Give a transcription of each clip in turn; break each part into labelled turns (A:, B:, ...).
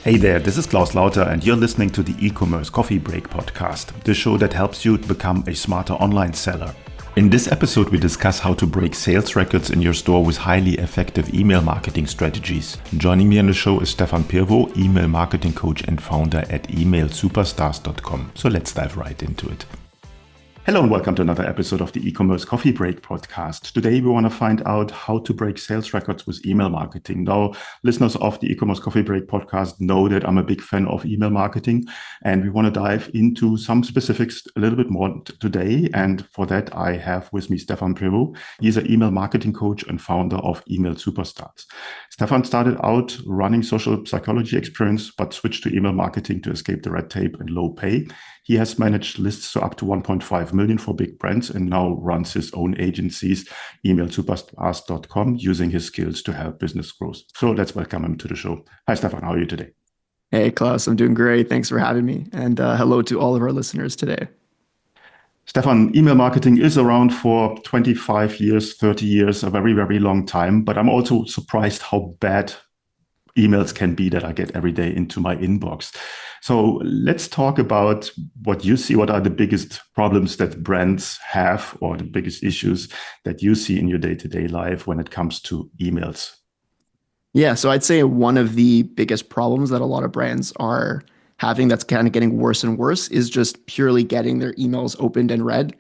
A: Hey there, this is Klaus Lauter and you're listening to the Ecommerce Coffee Break podcast, the show that helps you become a smarter online seller. In this episode, we discuss how to break sales records in your store with highly effective email marketing strategies. Joining me on the show is Stefan Pirvo, email marketing coach and founder at emailsuperstars.com. So let's dive right into it. Hello and welcome to another episode of the Ecommerce Coffee Break podcast. Today we want to find out how to break sales records with email marketing. Now, listeners of the Ecommerce Coffee Break podcast know that I'm a big fan of email marketing, and we want to dive into some specifics a little bit more today. And for that, I have with me Stefan Pirvo. He's an email marketing coach and founder of Email Superstars. Stefan started out running social psychology experiments, but switched to email marketing to escape the red tape and low pay. He has managed lists to up to 1.5 million for big brands and now runs his own agencies, emailsuperstars.com, using his skills to help business growth. So let's welcome him to the show. Hi, Stefan. How are you today?
B: Hey, Klaus. I'm doing great. Thanks for having me. And hello to all of our listeners today.
A: Stefan, email marketing is around for 25 years, 30 years, a very, very long time. But I'm also surprised how bad emails can be that I get every day into my inbox. So let's talk about what you see. What are the biggest problems that brands have, or the biggest issues that you see in your day-to-day life when it comes to emails?
B: Yeah, so I'd say one of the biggest problems that a lot of brands are having that's kind of getting worse and worse is just purely getting their emails opened and read.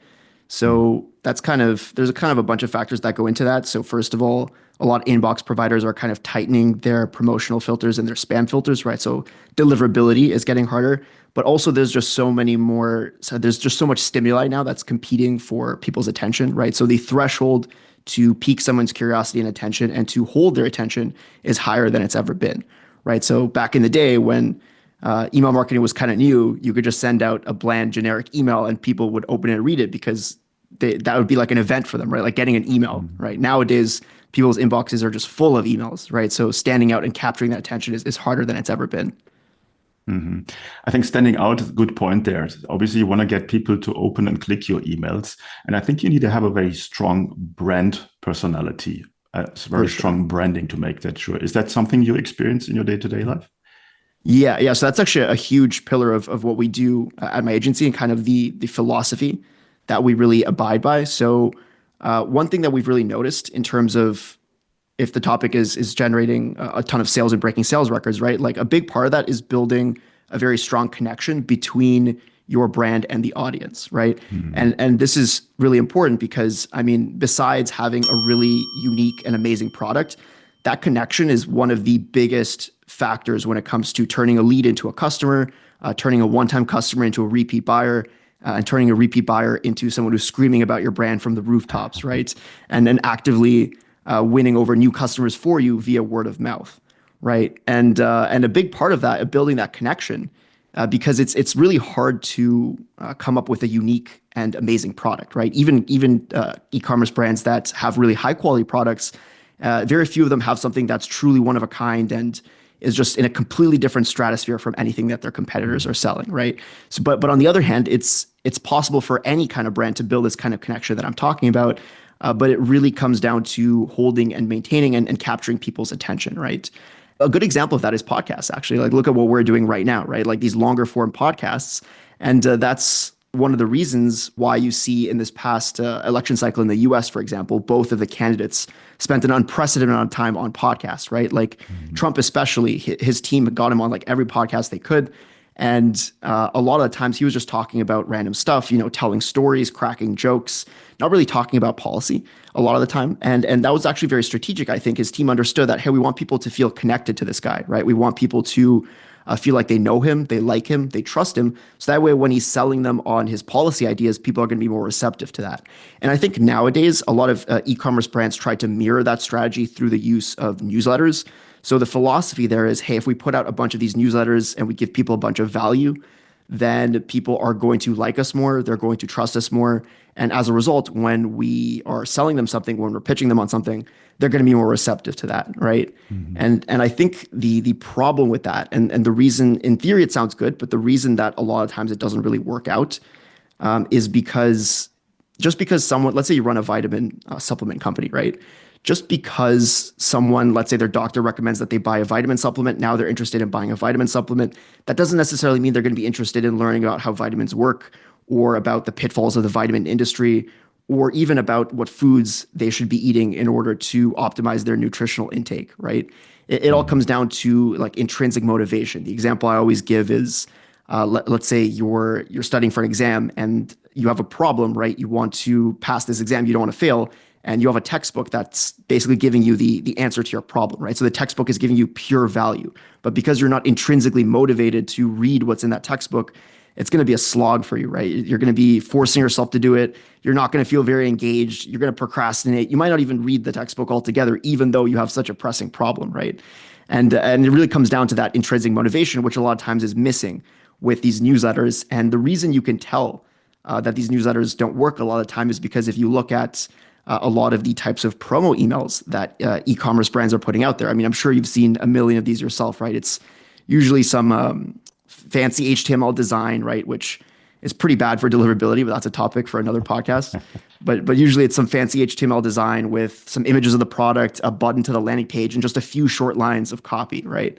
B: So there's a kind of a bunch of factors that go into that. So first of all, a lot of inbox providers are kind of tightening their promotional filters and their spam filters, right? So deliverability is getting harder, but also there's just so much stimuli now that's competing for people's attention, right? So the threshold to pique someone's curiosity and attention and to hold their attention is higher than it's ever been, right? So back in the day when email marketing was kind of new, you could just send out a bland generic email and people would open it and read it because that would be like an event for them, right? Like getting an email, right? Nowadays, people's inboxes are just full of emails, right? So standing out and capturing that attention is harder than it's ever been.
A: Mm-hmm. I think standing out is a good point there. Obviously, you want to get people to open and click your emails. And I think you need to have a very strong brand personality, very strong branding to make that sure. Is that something you experience in your day-to-day life?
B: Yeah. So that's actually a huge pillar of what we do at my agency and kind of the philosophy that we really abide by. So one thing that we've really noticed in terms of if the topic is generating a ton of sales and breaking sales records, right? Like a big part of that is building a very strong connection between your brand and the audience, right? And this is really important because, I mean, besides having a really unique and amazing product, that connection is one of the biggest factors when it comes to turning a lead into a customer, turning a one-time customer into a repeat buyer, and turning a repeat buyer into someone who's screaming about your brand from the rooftops, right? And then actively winning over new customers for you via word of mouth, right? And a big part of that, building that connection, because it's really hard to come up with a unique and amazing product, right? Even e-commerce brands that have really high quality products, very few of them have something that's truly one of a kind and is just in a completely different stratosphere from anything that their competitors are selling, right? So, but on the other hand, it's possible for any kind of brand to build this kind of connection that I'm talking about, but it really comes down to holding and maintaining and capturing people's attention, right? A good example of that is podcasts, actually. Like, look at what we're doing right now, right? Like these longer form podcasts, and that's one of the reasons why you see in this past election cycle in the US, for example, both of the candidates spent an unprecedented amount of time on podcasts, right? Like Trump especially, his team got him on like every podcast they could. And a lot of the times he was just talking about random stuff, telling stories, cracking jokes, not really talking about policy a lot of the time. And that was actually very strategic. I think his team understood that, hey, we want people to feel connected to this guy, right? We want people to feel like they know him, they like him, they trust him. So that way, when he's selling them on his policy ideas, people are going to be more receptive to that. And I think nowadays, a lot of e-commerce brands try to mirror that strategy through the use of newsletters. So the philosophy there is, hey, if we put out a bunch of these newsletters and we give people a bunch of value, then people are going to like us more, they're going to trust us more. And as a result, when we are selling them something, when we're pitching them on something, they're going to be more receptive to that, right? And I think the problem with that, and the reason, in theory, it sounds good, but the reason that a lot of times it doesn't really work out is because just because someone, let's say you run a vitamin supplement company, right? just because someone, let's say their doctor recommends that they buy a vitamin supplement, now they're interested in buying a vitamin supplement. That doesn't necessarily mean they're going to be interested in learning about how vitamins work or about the pitfalls of the vitamin industry or even about what foods they should be eating in order to optimize their nutritional intake, right? It all comes down to like intrinsic motivation. The example I always give is let's say you're studying for an exam and you have a problem, right? You want to pass this exam, you don't want to fail, and you have a textbook that's basically giving you the answer to your problem, right? So the textbook is giving you pure value. But because you're not intrinsically motivated to read what's in that textbook, it's going to be a slog for you, right? You're going to be forcing yourself to do it. You're not going to feel very engaged. You're going to procrastinate. You might not even read the textbook altogether, even though you have such a pressing problem, right? And it really comes down to that intrinsic motivation, which a lot of times is missing with these newsletters. And the reason you can tell that these newsletters don't work a lot of the time is because if you look at a lot of the types of promo emails that e-commerce brands are putting out there. I mean, I'm sure you've seen a million of these yourself, right? It's usually some fancy HTML design, right? Which is pretty bad for deliverability, but that's a topic for another podcast. But usually it's some fancy HTML design with some images of the product, a button to the landing page, and just a few short lines of copy, right?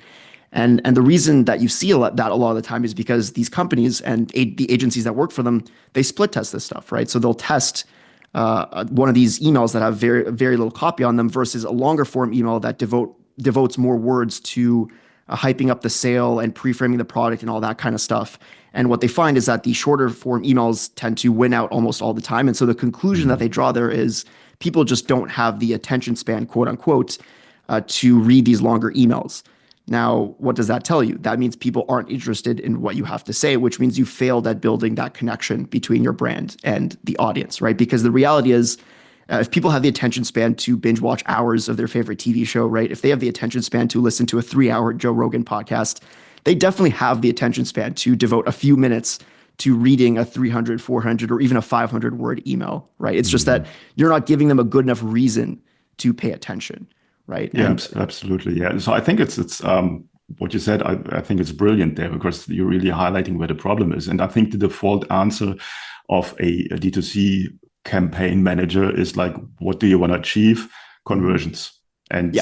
B: And the reason that you see that a lot of the time is because these companies and the agencies that work for them, they split test this stuff, right? So they'll test one of these emails that have very, very little copy on them versus a longer form email that devotes more words to hyping up the sale and pre-framing the product and all that kind of stuff. And what they find is that the shorter form emails tend to win out almost all the time. And so the conclusion that they draw there is people just don't have the attention span, quote unquote, to read these longer emails. Now, what does that tell you? That means people aren't interested in what you have to say, which means you failed at building that connection between your brand and the audience, right? Because the reality is, if people have the attention span to binge watch hours of their favorite TV show, right? If they have the attention span to listen to a 3-hour Joe Rogan podcast, they definitely have the attention span to devote a few minutes to reading a 300, 400, or even a 500 word email, right? It's just that you're not giving them a good enough reason to pay attention. Right.
A: Yeah, absolutely. Yeah. So I think it's what you said. I think it's brilliant there because you're really highlighting where the problem is. And I think the default answer of a D2C campaign manager is like, what do you want to achieve? Conversions. And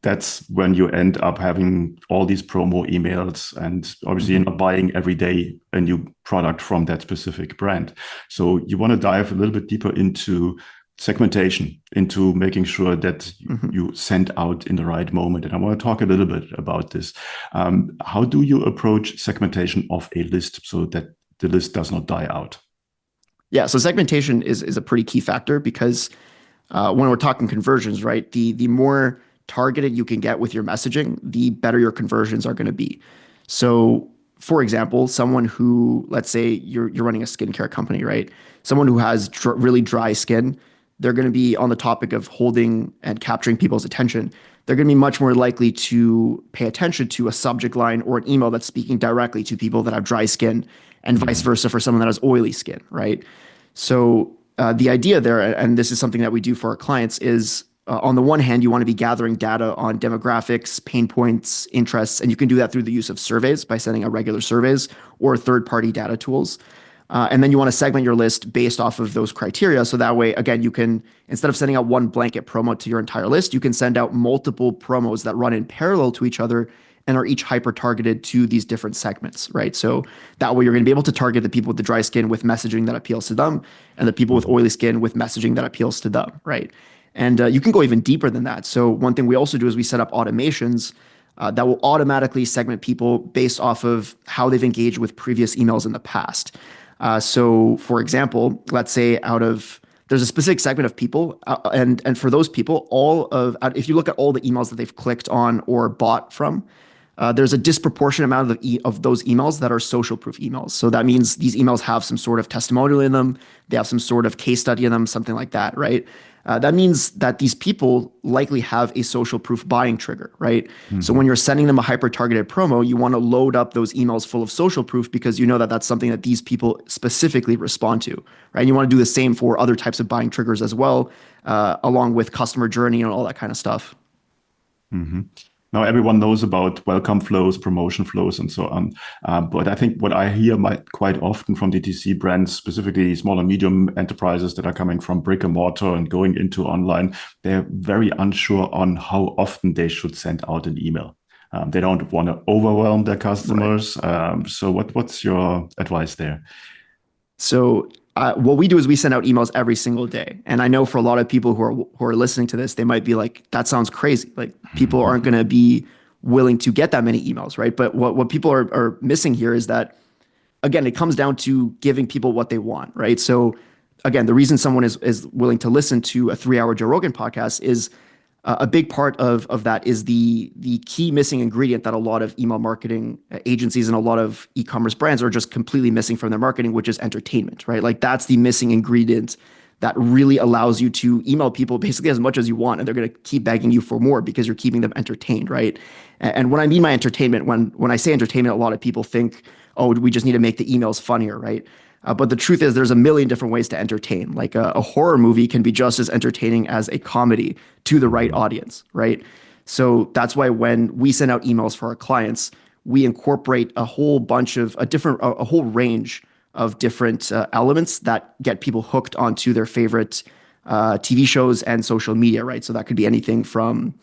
A: that's when you end up having all these promo emails, and obviously you're not buying every day a new product from that specific brand. So you want to dive a little bit deeper into segmentation, into making sure that you send out in the right moment. And I want to talk a little bit about this. How do you approach segmentation of a list so that the list does not die out?
B: Yeah, so segmentation is a pretty key factor because when we're talking conversions, right, the more targeted you can get with your messaging, the better your conversions are going to be. So for example, someone who, let's say you're running a skincare company, right? Someone who has really dry skin, they're going to be on the topic of holding and capturing people's attention. They're going to be much more likely to pay attention to a subject line or an email that's speaking directly to people that have dry skin and vice versa for someone that has oily skin, right? So the idea there, and this is something that we do for our clients, is on the one hand, you want to be gathering data on demographics, pain points, interests, and you can do that through the use of surveys by sending out regular surveys or third-party data tools. And then you want to segment your list based off of those criteria. So that way, again, you can, instead of sending out one blanket promo to your entire list, you can send out multiple promos that run in parallel to each other and are each hyper-targeted to these different segments, right? So that way you're going to be able to target the people with the dry skin with messaging that appeals to them and the people with oily skin with messaging that appeals to them, right? And you can go even deeper than that. So one thing we also do is we set up automations that will automatically segment people based off of how they've engaged with previous emails in the past. So for example, let's say there's a specific segment of people and for those people, if you look at all the emails that they've clicked on or bought from, there's a disproportionate amount of those emails that are social proof emails. So that means these emails have some sort of testimonial in them. They have some sort of case study in them, something like that, right? That means that these people likely have a social proof buying trigger, right? So when you're sending them a hyper-targeted promo, you want to load up those emails full of social proof because you know that that's something that these people specifically respond to, right? And you want to do the same for other types of buying triggers as well, along with customer journey and all that kind of stuff.
A: Now everyone knows about welcome flows, promotion flows, and so on. But I think what I hear quite often from DTC brands, specifically small and medium enterprises that are coming from brick and mortar and going into online, they're very unsure on how often they should send out an email. They don't want to overwhelm their
B: Right.
A: customers. So what's your advice there?
B: So what we do is we send out emails every single day. And I know for a lot of people who are listening to this, they might be like, that sounds crazy. Like people aren't going to be willing to get that many emails, right? But what people are missing here is that, again, it comes down to giving people what they want, right? So again, the reason someone is willing to listen to a 3-hour Joe Rogan podcast is a big part of that is the key missing ingredient that a lot of email marketing agencies and a lot of e-commerce brands are just completely missing from their marketing, which is entertainment, right? Like that's the missing ingredient that really allows you to email people basically as much as you want, and they're going to keep begging you for more because you're keeping them entertained, right? And when I mean by entertainment, when I say entertainment, a lot of people think, oh, we just need to make the emails funnier, right? But the truth is, there's a million different ways to entertain. Like a horror movie can be just as entertaining as a comedy to the right audience, right? So that's why when we send out emails for our clients, we incorporate a whole bunch of a whole range of different elements that get people hooked onto their favorite TV shows and social media, right? So that could be anything from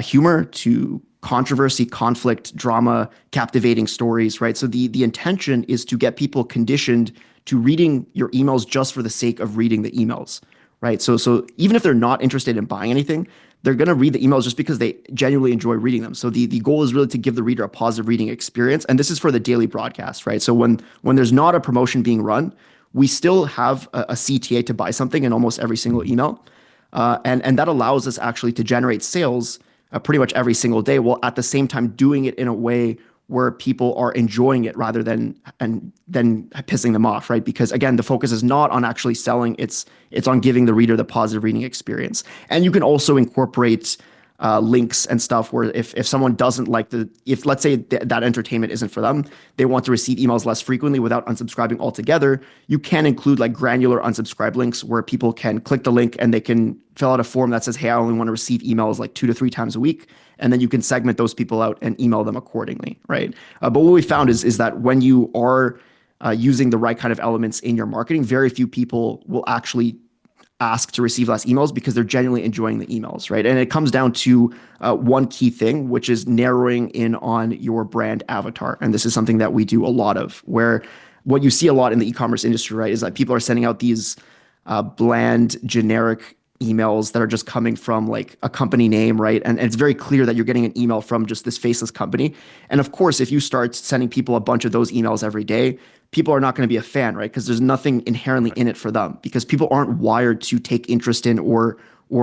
B: humor to controversy, conflict, drama, captivating stories, right? So the intention is to get people conditioned to reading your emails just for the sake of reading the emails, right? So even if they're not interested in buying anything, they're going to read the emails just because they genuinely enjoy reading them. So the goal is really to give the reader a positive reading experience, and this is for the daily broadcast, right? So when there's not a promotion being run, we still have a CTA to buy something in almost every single email. And that allows us actually to generate sales pretty much every single day, while at the same time doing it in a way where people are enjoying it rather than pissing them off, right? Because again, the focus is not on actually selling; it's on giving the reader the positive reading experience. And you can also incorporate links and stuff where if someone doesn't like if let's say that entertainment isn't for them, they want to receive emails less frequently without unsubscribing altogether, you can include like granular unsubscribe links where people can click the link and they can fill out a form that says, hey, I only want to receive emails like 2 to 3 times a week. And then you can segment those people out and email them accordingly, right? But what we found is that when you are using the right kind of elements in your marketing, very few people will actually ask to receive less emails because they're genuinely enjoying the emails, right? And it comes down to one key thing, which is narrowing in on your brand avatar. And this is something that we do a lot of, where what you see a lot in the e-commerce industry, right, is that people are sending out these bland, generic emails that are just coming from like a company name, right? And it's very clear that you're getting an email from just this faceless company. And of course, if you start sending people a bunch of those emails every day, people are not going to be a fan, right? Because there's nothing inherently in it for them, because people aren't wired to take interest in or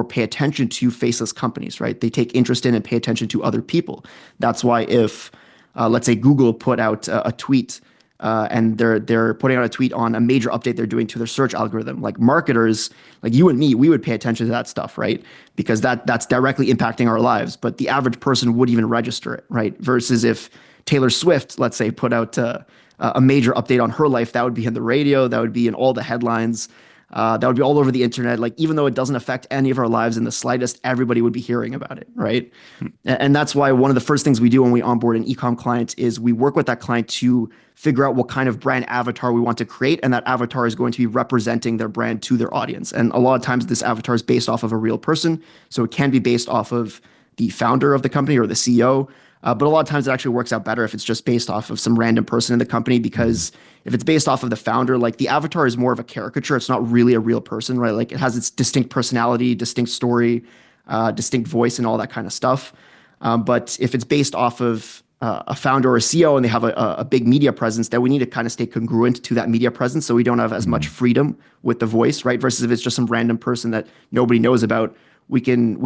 B: pay attention to faceless companies, right? They take interest in and pay attention to other people. That's why if let's say Google put out a tweet and they're putting out a tweet on a major update they're doing to their search algorithm, like marketers like you and me, we would pay attention to that stuff, right? Because that's directly impacting our lives. But the average person wouldn't even register it, right? Versus if Taylor Swift, let's say, put out a major update on her life, that would be in the radio, that would be in all the headlines, that would be all over the internet. Like even though it doesn't affect any of our lives in the slightest, everybody would be hearing about it, right? And that's why one of the first things we do when we onboard an ecom client is we work with that client to figure out what kind of brand avatar we want to create, and that avatar is going to be representing their brand to their audience. And a lot of times this avatar is based off of a real person, so it can be based off of the founder of the company or the CEO. But a lot of times it actually works out better if it's just based off of some random person in the company, because if it's based off of the founder, like the avatar is more of a caricature. It's not really a real person, right? Like it has its distinct personality, distinct story, distinct voice, and all that kind of stuff. But if it's based off of a founder or a CEO and they have a big media presence, then we need to kind of stay congruent to that media presence so we don't have as much freedom with the voice, right? Versus if it's just some random person that nobody knows about, we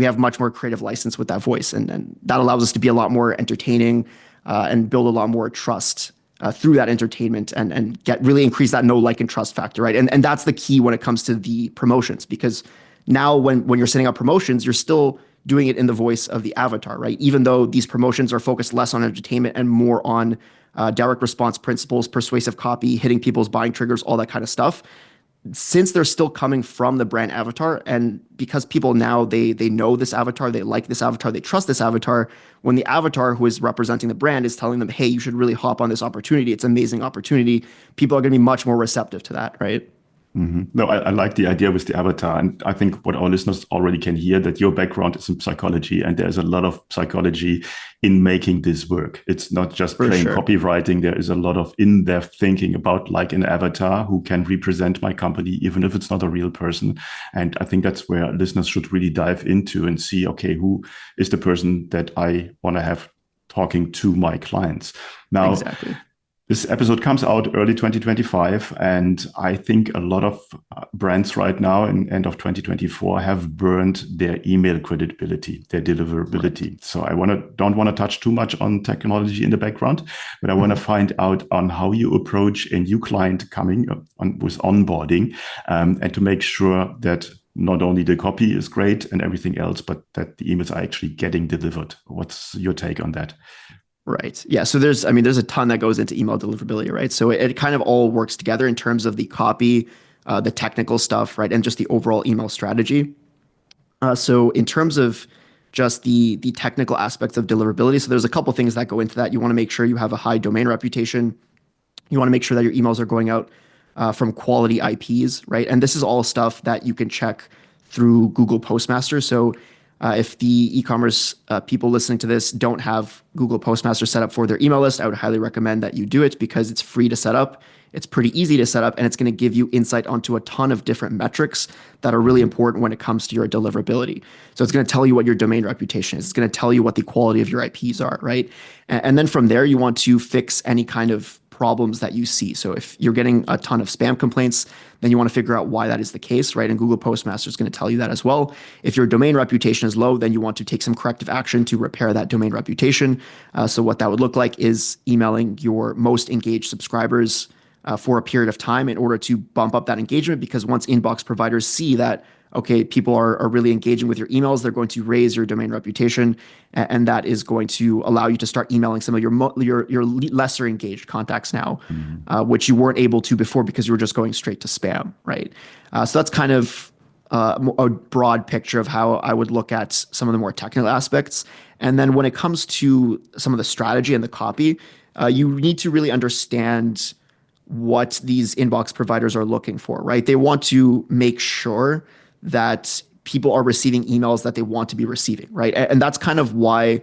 B: have much more creative license with that voice, and that allows us to be a lot more entertaining and build a lot more trust through that entertainment and really increase that know, like, and trust factor, right? And that's the key when it comes to the promotions, because now when you're sending out promotions, you're still doing it in the voice of the avatar, right? Even though these promotions are focused less on entertainment and more on direct response principles, persuasive copy, hitting people's buying triggers, all that kind of stuff. since they're still coming from the brand avatar, and because people now they know this avatar, they like this avatar, they trust this avatar, when the avatar who is representing the brand is telling them, hey, you should really hop on this opportunity, it's an amazing opportunity, people are going to be much more receptive to that, right?
A: No, I like the idea with the avatar. And I think what our listeners already can hear that your background is in psychology and there's a lot of psychology in making this work. It's not just
B: For
A: plain
B: sure.
A: copywriting. There is a lot of in-depth thinking about like an avatar who can represent my company, even if it's not a real person. And I think that's where listeners should really dive into and see, okay, who is the person that I want to have talking to my clients? Now,
B: Exactly.
A: this episode comes out early 2025, and I think a lot of brands right now in end of 2024 have burned their email credibility, their
B: Right.
A: deliverability. So I don't want to touch too much on technology in the background, but I want to
B: Mhm.
A: find out on how you approach a new client coming on with onboarding, and to make sure that not only the copy is great and everything else, but that the emails are actually getting delivered. What's your take on that?
B: Right. Yeah. So there's a ton that goes into email deliverability, right? So it kind of all works together in terms of the copy, the technical stuff, right, and just the overall email strategy. So in terms of just the technical aspects of deliverability, so there's a couple things that go into that. You want to make sure you have a high domain reputation. You want to make sure that your emails are going out from quality IPs, right? And this is all stuff that you can check through Google Postmaster. So if the e-commerce people listening to this don't have Google Postmaster set up for their email list, I would highly recommend that you do it because it's free to set up. It's pretty easy to set up, and it's going to give you insight onto a ton of different metrics that are really important when it comes to your deliverability. So it's going to tell you what your domain reputation is. It's going to tell you what the quality of your IPs are, right? And then from there, you want to fix any kind of problems that you see. So if you're getting a ton of spam complaints, then you want to figure out why that is the case, right? And Google Postmaster is going to tell you that as well. If your domain reputation is low, then you want to take some corrective action to repair that domain reputation. So what that would look like is emailing your most engaged subscribers for a period of time in order to bump up that engagement, because once inbox providers see that, okay, people are really engaging with your emails, they're going to raise your domain reputation, and that is going to allow you to start emailing some of your lesser engaged contacts now,
A: Mhm.
B: which you weren't able to before because you were just going straight to spam, right? So that's kind of a broad picture of how I would look at some of the more technical aspects. And then when it comes to some of the strategy and the copy, you need to really understand what these inbox providers are looking for, right? They want to make sure that people are receiving emails that they want to be receiving, right? And that's kind of why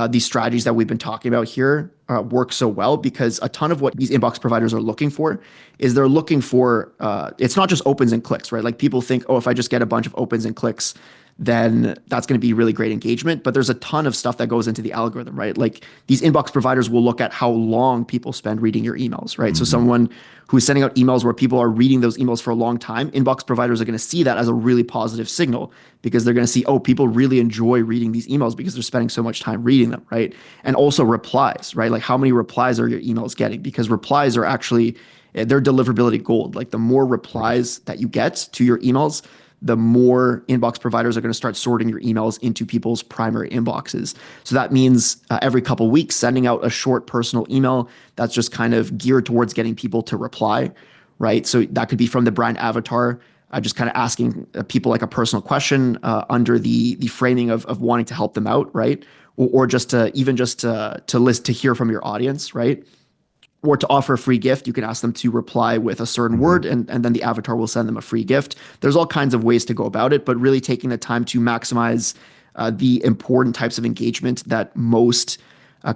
B: these strategies that we've been talking about here work so well, because a ton of what these inbox providers are looking for is they're looking for, it's not just opens and clicks, right? Like people think, oh, if I just get a bunch of opens and clicks, then that's going to be really great engagement. But there's a ton of stuff that goes into the algorithm, right? Like these inbox providers will look at how long people spend reading your emails, right? So
A: Mhm.
B: someone who's sending out emails where people are reading those emails for a long time, inbox providers are going to see that as a really positive signal, because they're going to see, oh, people really enjoy reading these emails because they're spending so much time reading them, right? And also replies, right? Like how many replies are your emails getting? Because replies are actually their deliverability gold. Like the more replies that you get to your emails, the more inbox providers are going to start sorting your emails into people's primary inboxes. So that means every couple weeks, sending out a short personal email that's just kind of geared towards getting people to reply, right? So that could be from the brand avatar, just kind of asking people like a personal question under the framing of wanting to help them out, right? Or just to even just to list to hear from your audience, right? Or to offer a free gift, you can ask them to reply with a certain word,
A: Mhm.
B: and then the avatar will send them a free gift. There's all kinds of ways to go about it, but really taking the time to maximize the important types of engagement that most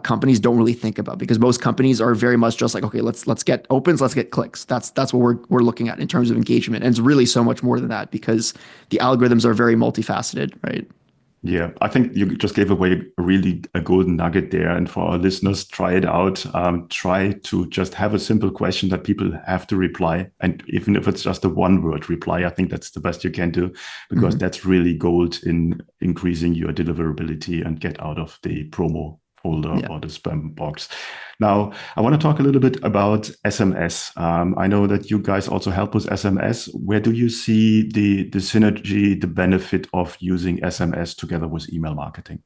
B: companies don't really think about, because most companies are very much just like, okay, let's get opens, let's get clicks. That's what we're looking at in terms of engagement, and it's really so much more than that because the algorithms are very multifaceted, right?
A: Yeah, I think you just gave away really a golden nugget there. And for our listeners, try it out. Try to just have a simple question that people have to reply. And even if it's just a one word reply, I think that's the best you can do, because
B: Mhm.
A: that's really gold in increasing your deliverability and get out of the promo folder
B: Yeah.
A: or the spam box. Now, I want to talk a little bit about SMS. I know that you guys also help with SMS. Where do you see the synergy, the benefit of using SMS together with email marketing?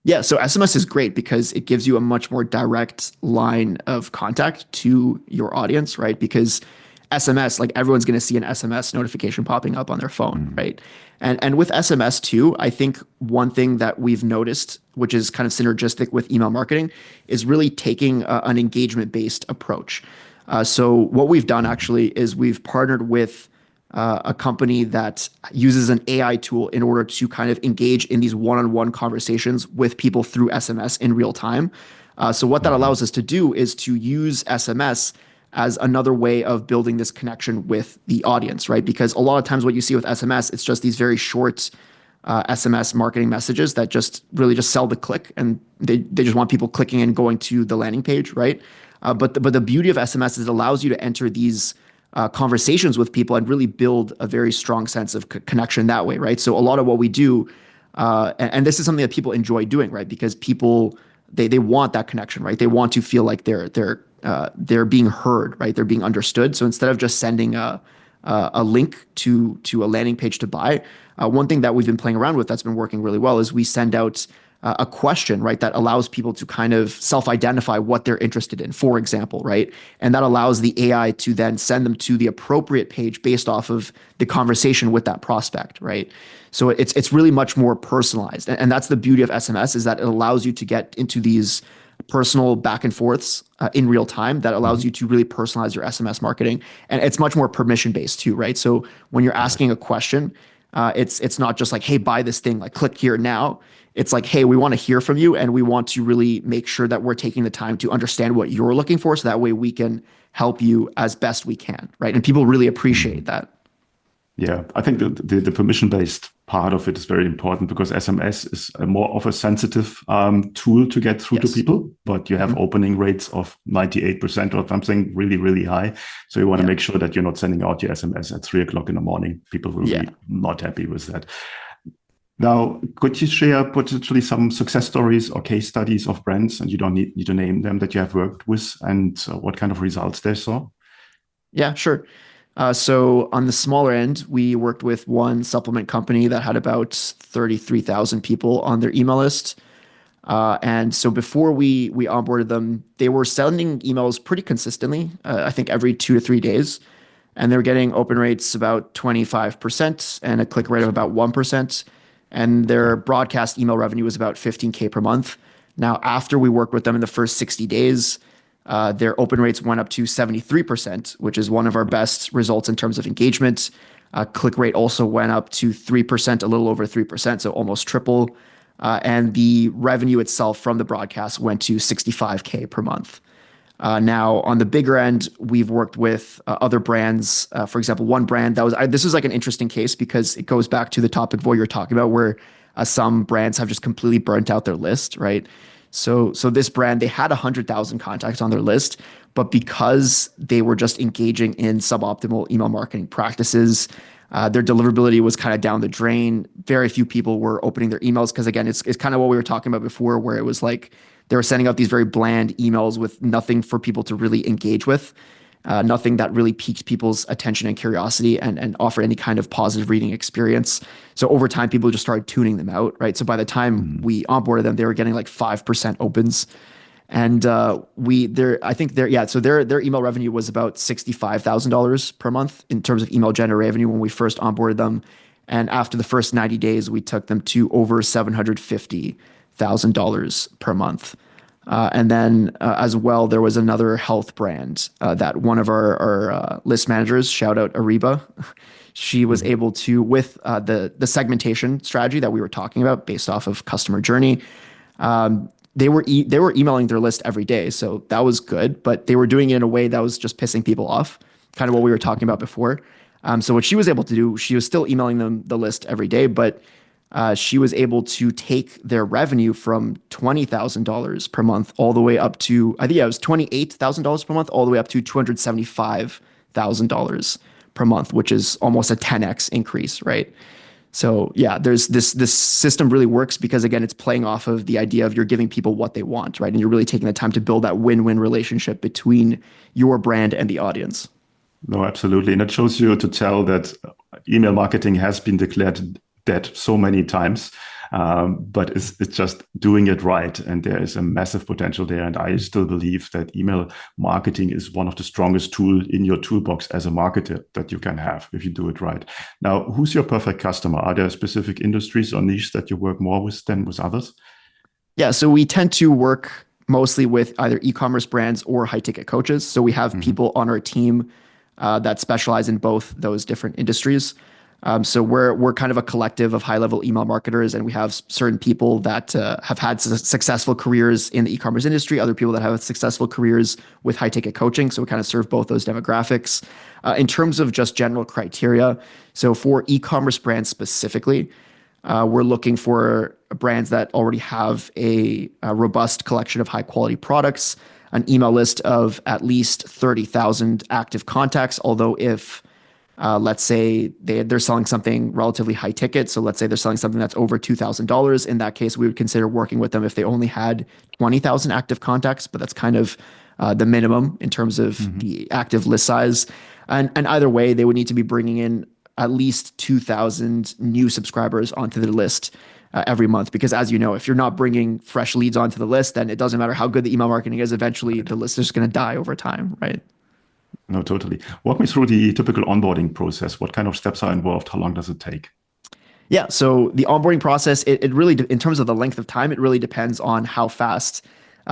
B: Yeah, so SMS is great because it gives you a much more direct line of contact to your audience, right? Because SMS, like everyone's going to see an SMS notification popping up on their phone, right? And with SMS too, I think one thing that we've noticed, which is kind of synergistic with email marketing, is really taking an engagement-based approach. So what we've done actually is we've partnered with a company that uses an AI tool in order to kind of engage in these one-on-one conversations with people through SMS in real time. So what that allows us to do is to use SMS as another way of building this connection with the audience, right? Because a lot of times what you see with SMS, it's just these very short SMS marketing messages that just really just sell the click, and they just want people clicking and going to the landing page, right? But the beauty of SMS is it allows you to enter these conversations with people and really build a very strong sense of connection that way, right? So a lot of what we do, and this is something that people enjoy doing, right? Because people they want that connection, right? They want to feel like they're being heard, right? They're being understood. So instead of just sending a link to a landing page to buy, one thing that we've been playing around with that's been working really well is we send out a question, right, that allows people to kind of self-identify what they're interested in, for example, right? And that allows the AI to then send them to the appropriate page based off of the conversation with that prospect, right? So it's really much more personalized. And that's the beauty of SMS, is that it allows you to get into these personal back and forths in real time that allows you to really personalize your SMS marketing. And it's much more permission based too, right? So when you're asking a question, it's not just like, hey, buy this thing, like click here now. It's like, hey, we want to hear from you, and we want to really make sure that we're taking the time to understand what you're looking for, so that way we can help you as best we can, right? And people really appreciate that.
A: Yeah, I think the permission-based part of it is very important, because SMS is a more of a sensitive tool to get through to people, but you have opening rates of 98% or something really, really high. So you want to make sure that you're not sending out your SMS at 3 o'clock in the morning. People will be not happy with that. Now, could you share potentially some success stories or case studies of brands, and you don't need to name them, that you have worked with, and what kind of results they saw?
B: Yeah, sure. So on the smaller end, we worked with one supplement company that had about 33,000 people on their email list. And so before we onboarded them, they were sending emails pretty consistently, I think every 2 to 3 days. And they were getting open rates about 25% and a click rate of about 1%. And their broadcast email revenue was about 15K per month. Now, after we worked with them in the first 60 days, their open rates went up to 73%, which is one of our best results in terms of engagement. Click rate also went up to 3%, a little over 3%, so almost triple. And the revenue itself from the broadcast went to 65K per month. Now, on the bigger end, we've worked with other brands. For example, one brand this was like an interesting case, because it goes back to the topic of what you're talking about, where some brands have just completely burnt out their list, right? So this brand, they had 100,000 contacts on their list, but because they were just engaging in suboptimal email marketing practices, their deliverability was kind of down the drain. Very few people were opening their emails, because again, it's kind of what we were talking about before, where it was like they were sending out these very bland emails with nothing for people to really engage with, nothing that really piqued people's attention and curiosity and offered any kind of positive reading experience. So over time, people just started tuning them out, right? So by the time we onboarded them, they were getting like 5% opens. And so their email revenue was about $65,000 per month in terms of email generated revenue when we first onboarded them. And after the first 90 days, we took them to over $750,000 per month. And then as well, there was another health brand that one of our list managers, shout out Ariba, she was able to, with the segmentation strategy that we were talking about based off of customer journey, they were emailing their list every day. So that was good, but they were doing it in a way that was just pissing people off, kind of what we were talking about before. So what she was able to do, she was still emailing them the list every day, but she was able to take their revenue from $20,000 per month all the way up to, I think it was $28,000 per month, all the way up to $275,000 per month, which is almost a 10x increase, right? So yeah, there's this system really works because, again, it's playing off of the idea of you're giving people what they want, right? And you're really taking the time to build that win-win relationship between your brand and the audience.
A: No, absolutely. And it shows you to tell that email marketing has been declared dead so many times. But it's just doing it right. And there is a massive potential there. And I still believe that email marketing is one of the strongest tools in your toolbox as a marketer that you can have if you do it right. Now, who's your perfect customer? Are there specific industries or niches that you work more with than with others?
B: Yeah, so we tend to work mostly with either e-commerce brands or high ticket coaches. So we have
A: Mm-hmm.
B: people on our team that specialize in both those different industries. So we're kind of a collective of high level email marketers, and we have certain people that have had successful careers in the e-commerce industry, other people that have successful careers with high ticket coaching. So we kind of serve both those demographics. In terms of just general criteria, so for e-commerce brands specifically, we're looking for brands that already have a robust collection of high quality products, an email list of at least 30,000 active contacts. Although if let's say they're selling something relatively high ticket. So let's say they're selling something that's over $2,000. In that case, we would consider working with them if they only had 20,000 active contacts, but that's kind of the minimum in terms of the active list size. And either way, they would need to be bringing in at least 2,000 new subscribers onto the list every month. Because as you know, if you're not bringing fresh leads onto the list, then it doesn't matter how good the email marketing is. Eventually, the list is just going to die over time, right?
A: No, totally. Walk me through the typical onboarding process. What kind of steps are involved? How long does it take?
B: Yeah, so the onboarding process, it really, in terms of the length of time, it really depends on how fast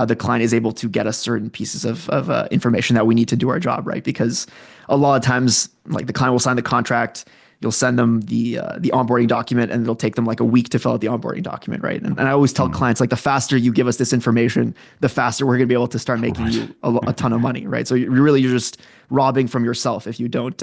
B: the client is able to get us certain pieces of information that we need to do our job, right? Because a lot of times, like the client will sign the contract, you'll send them the onboarding document, and it'll take them like a week to fill out the onboarding document, right? And I always tell clients, like the faster you give us this information, the faster we're going to be able to start making you a ton of money, right? So you're just robbing from yourself if you don't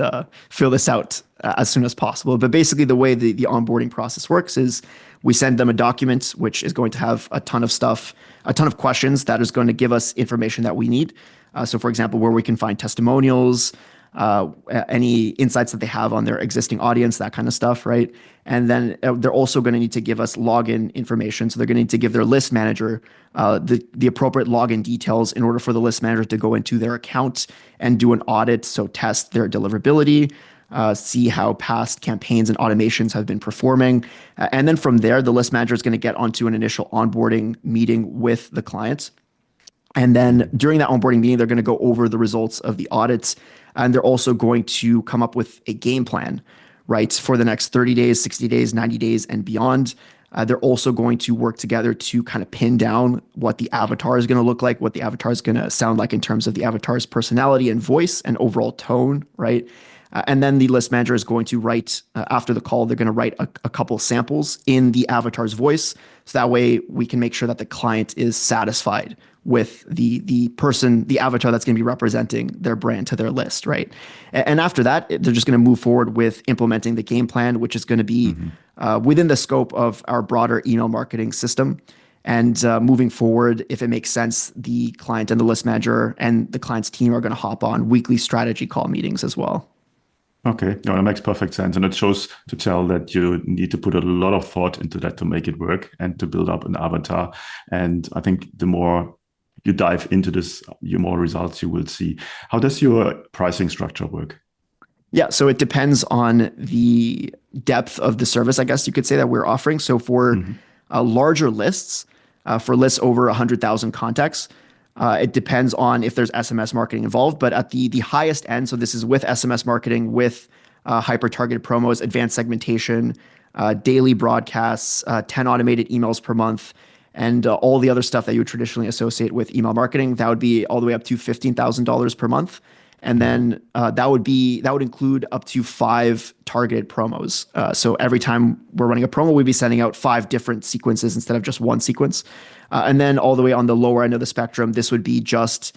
B: fill this out as soon as possible. But basically, the way the onboarding process works is we send them a document which is going to have a ton of stuff, a ton of questions that is going to give us information that we need. So, for example, where we can find testimonials, any insights that they have on their existing audience, that kind of stuff, right? And then they're also going to need to give us login information. So they're going to need to give their list manager the appropriate login details in order for the list manager to go into their account and do an audit. So test their deliverability, see how past campaigns and automations have been performing. And then from there, the list manager is going to get onto an initial onboarding meeting with the clients. And then during that onboarding meeting, they're going to go over the results of the audits. And they're also going to come up with a game plan, right, for the next 30 days, 60 days, 90 days, and beyond. They're also going to work together to kind of pin down what the avatar is going to look like, what the avatar is going to sound like in terms of the avatar's personality and voice and overall tone, right? And then the list manager is going to write, after the call, they're going to write a couple samples in the avatar's voice. So that way we can make sure that the client is satisfied with the person, the avatar that's going to be representing their brand to their list, right? And after that, they're just going to move forward with implementing the game plan, which is going to be within the scope of our broader email marketing system. And moving forward, if it makes sense, the client and the list manager and the client's team are going to hop on weekly strategy call meetings as well.
A: Okay, no, that makes perfect sense. And it shows to tell that you need to put a lot of thought into that to make it work and to build up an avatar. And I think the more you dive into this, the more results you will see. How does your pricing structure work?
B: Yeah, so it depends on the depth of the service, I guess you could say, that we're offering. So for larger lists, for lists over 100,000 contacts, it depends on if there's SMS marketing involved. But at the highest end, so this is with SMS marketing, with hyper-targeted promos, advanced segmentation, daily broadcasts, 10 automated emails per month, and all the other stuff that you would traditionally associate with email marketing, that would be all the way up to $15,000 per month. And then that would include up to 5 targeted promos. So every time we're running a promo, we'd be sending out 5 different sequences instead of just one sequence. And then all the way on the lower end of the spectrum, this would be just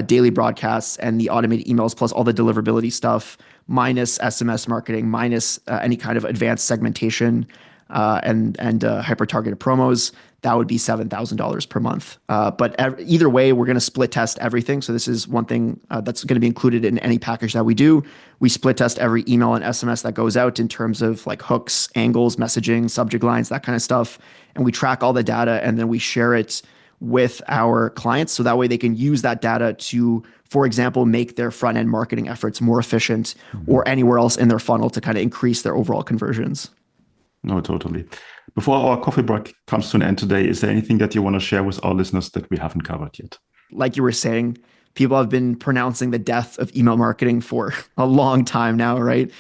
B: daily broadcasts and the automated emails plus all the deliverability stuff, minus SMS marketing, minus any kind of advanced segmentation and hyper-targeted promos. That would be $7,000 per month. But either way, we're going to split test everything. So this is one thing that's going to be included in any package that we do. We split test every email and SMS that goes out in terms of like hooks, angles, messaging, subject lines, that kind of stuff. And we track all the data and then we share it with our clients. So that way they can use that data to, for example, make their front-end marketing efforts more efficient or anywhere else in their funnel to kind of increase their overall conversions.
A: No, totally. Before our coffee break comes to an end today, is there anything that you want to share with our listeners that we haven't covered yet?
B: Like you were saying, people have been pronouncing the death of email marketing for a long time now, right?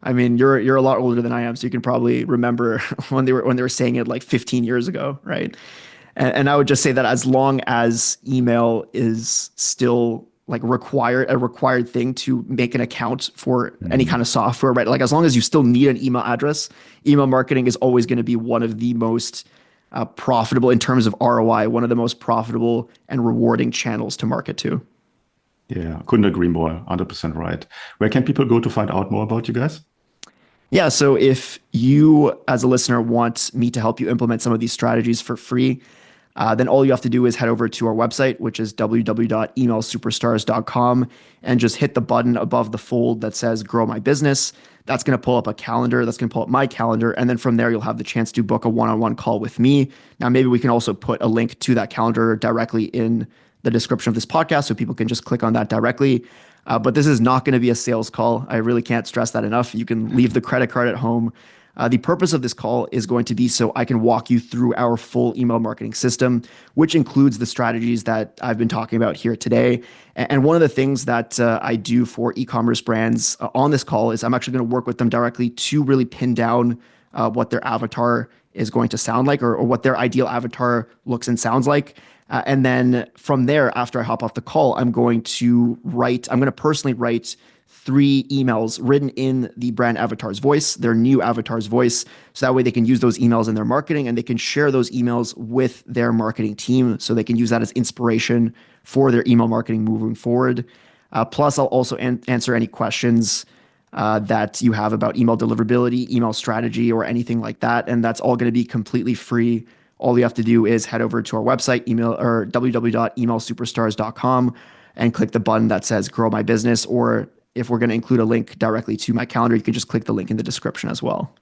B: I mean, you're a lot older than I am, so you can probably remember when they were saying it like 15 years ago, right? And I would just say that as long as email is still like a required thing to make an account for any kind
A: Mhm.
B: of software, right? Like as long as you still need an email address, email marketing is always going to be one of the most profitable in terms of ROI, one of the most profitable and rewarding channels to market to.
A: Yeah, couldn't agree more. 100% right. Where can people go to find out more about you guys?
B: Yeah, so if you as a listener want me to help you implement some of these strategies for free, then all you have to do is head over to our website, which is www.emailsuperstars.com, and just hit the button above the fold that says Grow My Business. That's going to pull up a calendar. That's going to pull up my calendar. And then from there, you'll have the chance to book a one on one call with me. Now, maybe we can also put a link to that calendar directly in the description of this podcast so people can just click on that directly. But this is not going to be a sales call. I really can't stress that enough. You can leave the credit card at home. The purpose of this call is going to be so I can walk you through our full email marketing system, which includes the strategies that I've been talking about here today. And one of the things that I do for e-commerce brands on this call is I'm actually going to work with them directly to really pin down what their avatar is going to sound like, or what their ideal avatar looks and sounds like. And then from there, after I hop off the call, I'm going to personally write 3 emails written in the brand avatar's voice, their new avatar's voice. So that way they can use those emails in their marketing and they can share those emails with their marketing team so they can use that as inspiration for their email marketing moving forward. Plus, I'll also answer any questions that you have about email deliverability, email strategy, or anything like that. And that's all going to be completely free. All you have to do is head over to our website, email or www.emailsuperstars.com, and click the button that says Grow My Business. Or if we're going to include a link directly to my calendar, you can just click the link in the description as well.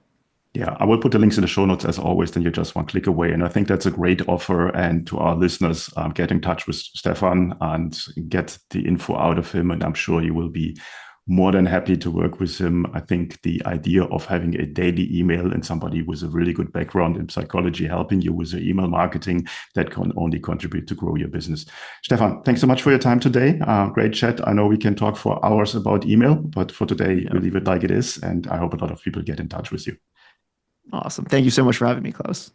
A: Yeah, I will put the links in the show notes as always. Then you're just one click away. And I think that's a great offer. And to our listeners, get in touch with Stefan and get the info out of him. And I'm sure you will be more than happy to work with him. I think the idea of having a daily email and somebody with a really good background in psychology helping you with your email marketing, that can only contribute to grow your business. Stefan, thanks so much for your time today. Great chat. I know we can talk for hours about email, but for today, we'll leave it like it is. And I hope a lot of people get in touch with you.
B: Awesome. Thank you so much for having me, Klaus.